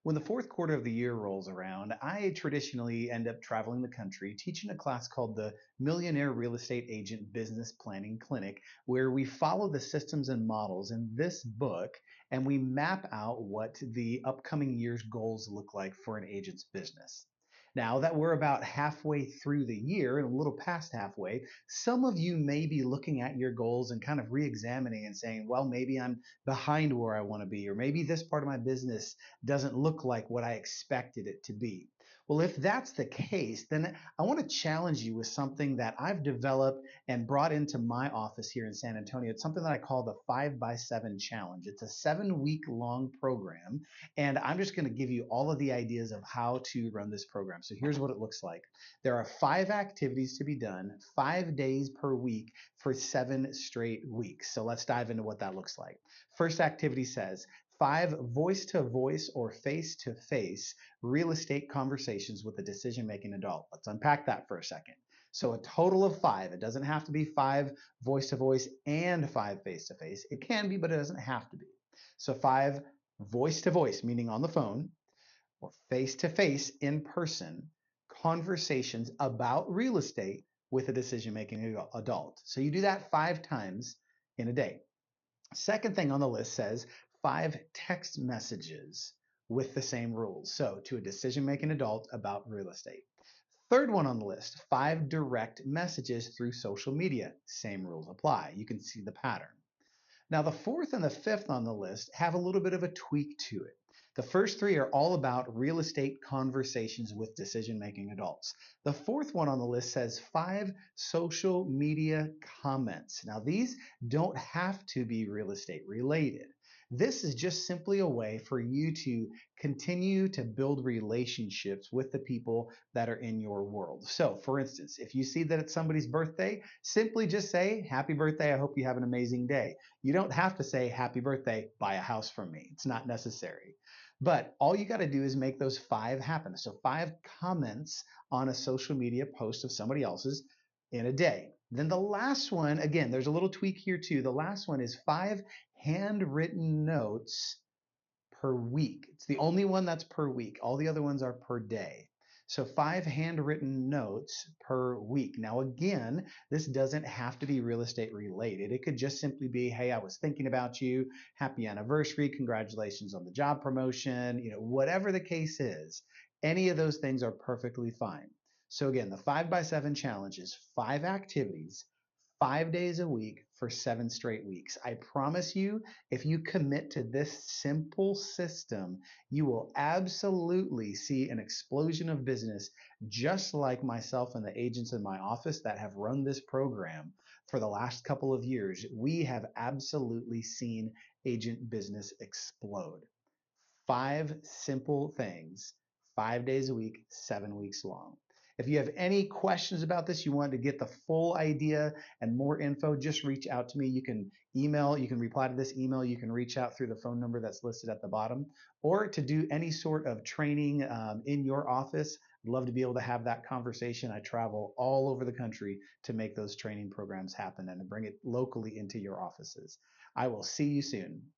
When the fourth quarter of the year rolls around, I traditionally end up traveling the country teaching a class called the Millionaire Real Estate Agent Business Planning Clinic, where we follow the systems and models in this book and we map out what the upcoming year's goals look like for an agent's business. Now that we're about halfway through the year and a little past halfway, some of you may be looking at your goals and kind of re examining and saying, well, maybe I'm behind where I want to be, or maybe this part of my business doesn't look like what I expected it to be. Well, if that's the case, then I want to challenge you with something that I've developed and brought into my office here in San Antonio. It's something that I call the 5x7 Challenge. It's a 7 week long program, and I'm just going to give you all of the ideas of how to run this program. So here's what it looks like. There are 5 activities to be done, 5 days per week for 7 straight weeks. So let's dive into what that looks like. First activity says 5 voice-to-voice or face-to-face real estate conversations with a decision-making adult. Let's unpack that for a second. So a total of 5. It doesn't have to be 5 voice-to-voice and 5 face-to-face. It can be, but it doesn't have to be. So 5 voice-to-voice, meaning on the phone, or face-to-face in person conversations about real estate with a decision-making adult. So you do that 5 times in a day. Second thing on the list says 5 text messages with the same rules. So to a decision-making adult about real estate. Third one on the list, 5 direct messages through social media. Same rules apply. You can see the pattern. Now, the fourth and the fifth on the list have a little bit of a tweak to it. The first 3 are all about real estate conversations with decision-making adults. The fourth one on the list says 5 social media comments. Now, these don't have to be real estate related. This is just simply a way for you to continue to build relationships with the people that are in your world. So, for instance, if you see that it's somebody's birthday, simply just say, "Happy birthday, I hope you have an amazing day." You don't have to say, "Happy birthday, buy a house from me." It's not necessary. But all you got to do is make those 5 happen. So 5 comments on a social media post of somebody else's in a day. Then the last one, again, there's a little tweak here too. The last one is 5 handwritten notes per week. It's the only one that's per week. All the other ones are per day. So 5 handwritten notes per week. Now, again, this doesn't have to be real estate related. It could just simply be, "Hey, I was thinking about you. Happy anniversary. Congratulations on the job promotion." Whatever the case is, any of those things are perfectly fine. So again, the 5x7 challenge is 5 activities, 5 days a week for 7 straight weeks. I promise you, if you commit to this simple system, you will absolutely see an explosion of business, just like myself and the agents in my office that have run this program for the last couple of years. We have absolutely seen agent business explode. 5 simple things, 5 days a week, 7 weeks long. If you have any questions about this, you want to get the full idea and more info, just reach out to me. You can email, you can reply to this email, you can reach out through the phone number that's listed at the bottom, or to do any sort of training in your office. I'd love to be able to have that conversation. I travel all over the country to make those training programs happen and to bring it locally into your offices. I will see you soon.